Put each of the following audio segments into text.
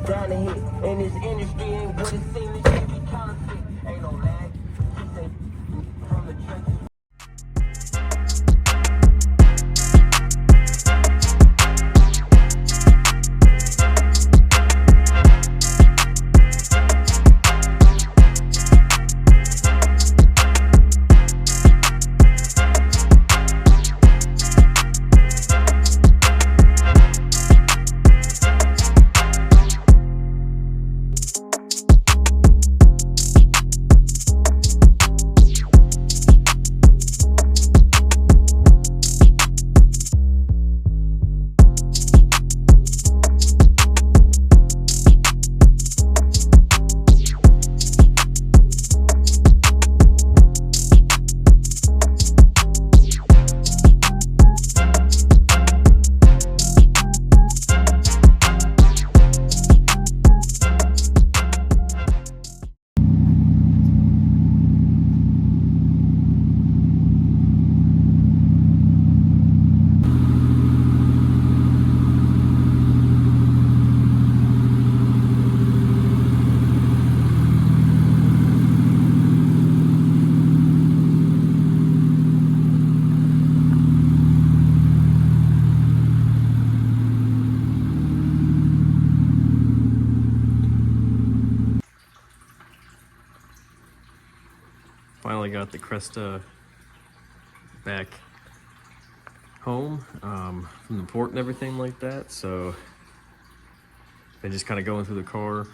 down the hit. And this industry ain't what it seems, it should be counterfeit. Ain't no lag. From the trenches. Finally got the Cresta back home from the port and everything like that. So been just kind of going through the car.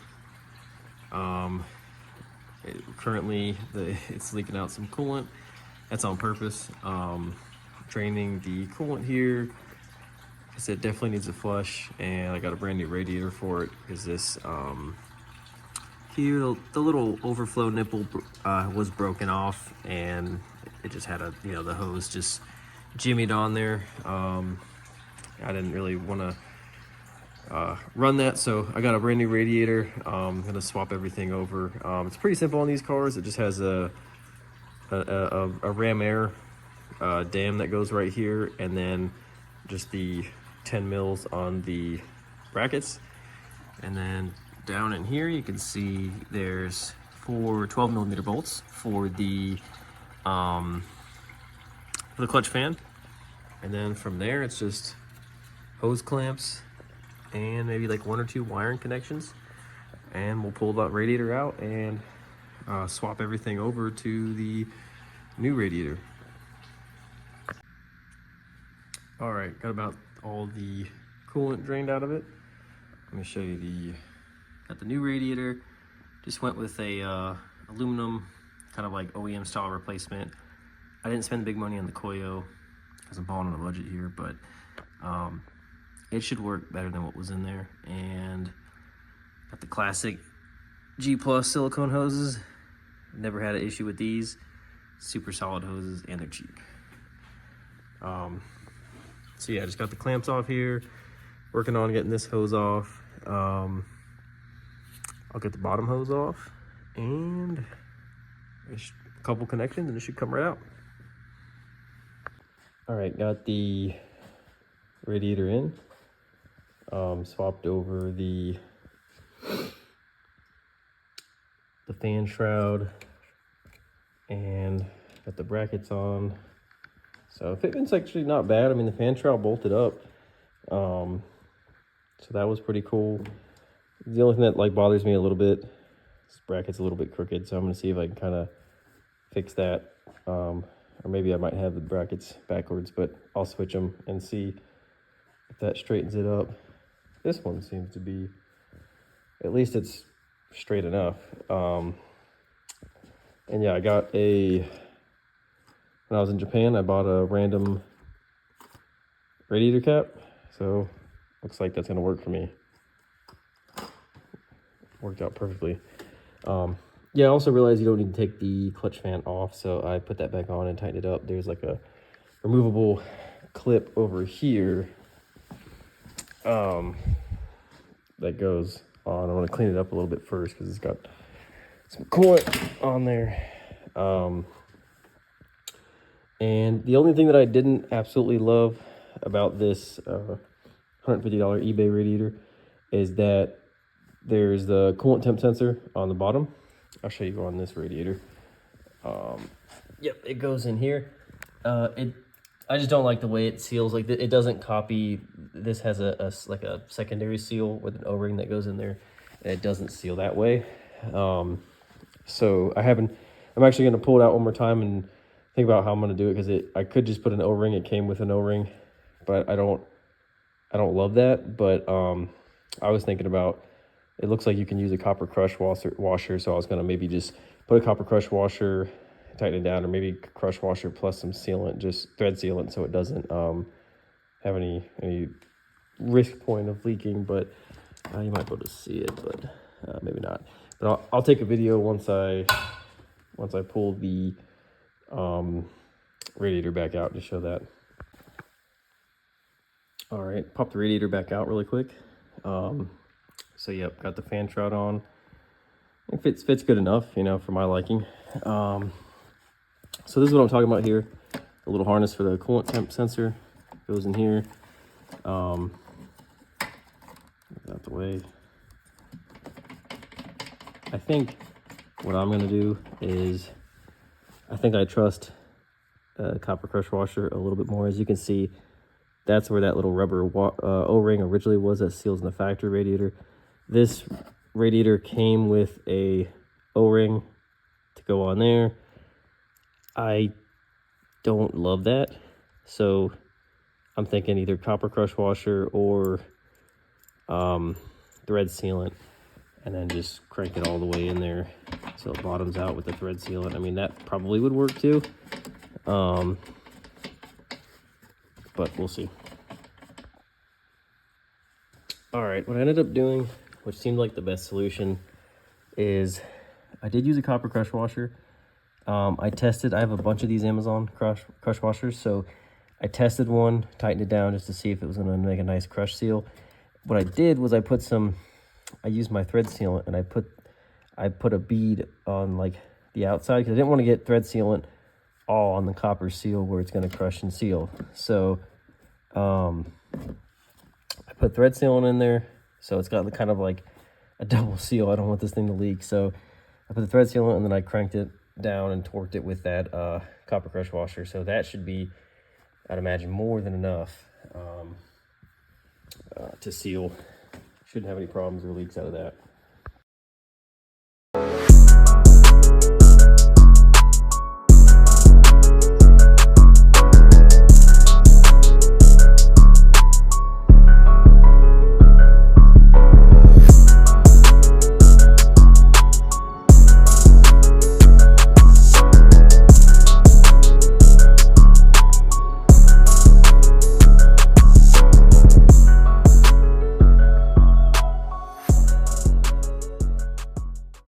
Currently it's leaking out some coolant. That's on purpose. Draining the coolant here because it definitely needs a flush, and I got a brand new radiator for it because this here the little overflow nipple was broken off, and it just had a, the hose just jimmied on there. I didn't really want to run that, so I got a brand new radiator. I'm gonna swap everything over. It's pretty simple on these cars. It just has a ram air dam that goes right here, and then just the 10 mils on the brackets. And then down in here you can see there's 4 12mm bolts for the clutch fan, and then from there it's just hose clamps and maybe like 1 or 2 wiring connections, and we'll pull that radiator out and swap everything over to the new radiator. All right, got about all the coolant drained out of it. Let me show you got the new radiator. Just went with a aluminum kind of like OEM style replacement. I didn't spend big money on the coil because I'm balling on a budget here, but it should work better than what was in there. And got the classic G Plus silicone hoses. Never had an issue with these. Super solid hoses, and they're cheap. So yeah, I just got the clamps off here. Working on getting this hose off. I'll get the bottom hose off, and a couple connections, and it should come right out. All right, got the radiator in. Swapped over the fan shroud, and got the brackets on. So fitment's actually not bad. I mean, the fan shroud bolted up, so that was pretty cool. The only thing that bothers me a little bit, this bracket's a little bit crooked, so I'm gonna see if I can kind of fix that, or maybe I might have the brackets backwards, but I'll switch them and see if that straightens it up. This one seems to be, at least it's straight enough. And yeah, when I was in Japan, I bought a random radiator cap, so looks like that's gonna work for me. Worked out perfectly. Yeah, I also realized you don't need to take the clutch fan off, so I put that back on and tightened it up. There's like a removable clip over here that goes on. I want to clean it up a little bit first because it's got some coolant on there. And the only thing that I didn't absolutely love about this $150 eBay radiator is that there's the coolant temp sensor on the bottom. I'll show you on this radiator. Yep, it goes in here. I just don't like the way it seals. Like it doesn't copy. This has like a secondary seal with an O-ring that goes in there, and it doesn't seal that way. So I'm actually going to pull it out one more time and think about how I'm going to do it, because I could just put an O-ring. It came with an O-ring, but I don't love that. But I was thinking about, it looks like you can use a copper crush washer, so I was going to maybe just put a copper crush washer, tighten it down, or maybe crush washer plus some sealant, just thread sealant, so it doesn't have any risk point of leaking. But you might be able to see it, but maybe not. But I'll take a video once I pull the radiator back out to show that. All right, pop the radiator back out really quick. So yep, got the fan shroud on. It fits good enough, you know, for my liking. So this is what I'm talking about here. A little harness for the coolant temp sensor goes in here. Get out the way. I think what I'm gonna do is, I think I trust copper crush washer a little bit more. As you can see, that's where that little rubber O-ring originally was that seals in the factory radiator. This radiator came with a O-ring to go on there. I don't love that, so I'm thinking either copper crush washer or thread sealant, and then just crank it all the way in there so it bottoms out with the thread sealant. I mean, that probably would work too, but we'll see. All right, what I ended up doing, which seemed like the best solution, is I did use a copper crush washer. I have a bunch of these Amazon crush washers, so I tested one, tightened it down just to see if it was going to make a nice crush seal. What I did was I used my thread sealant, and I put a bead on like the outside, because I didn't want to get thread sealant all on the copper seal where it's going to crush and seal. So I put thread sealant in there, so it's got kind of like a double seal. I don't want this thing to leak, so I put the thread sealant, and then I cranked it down and torqued it with that copper crush washer. So that should be, I'd imagine, more than enough to seal. Shouldn't have any problems or leaks out of that.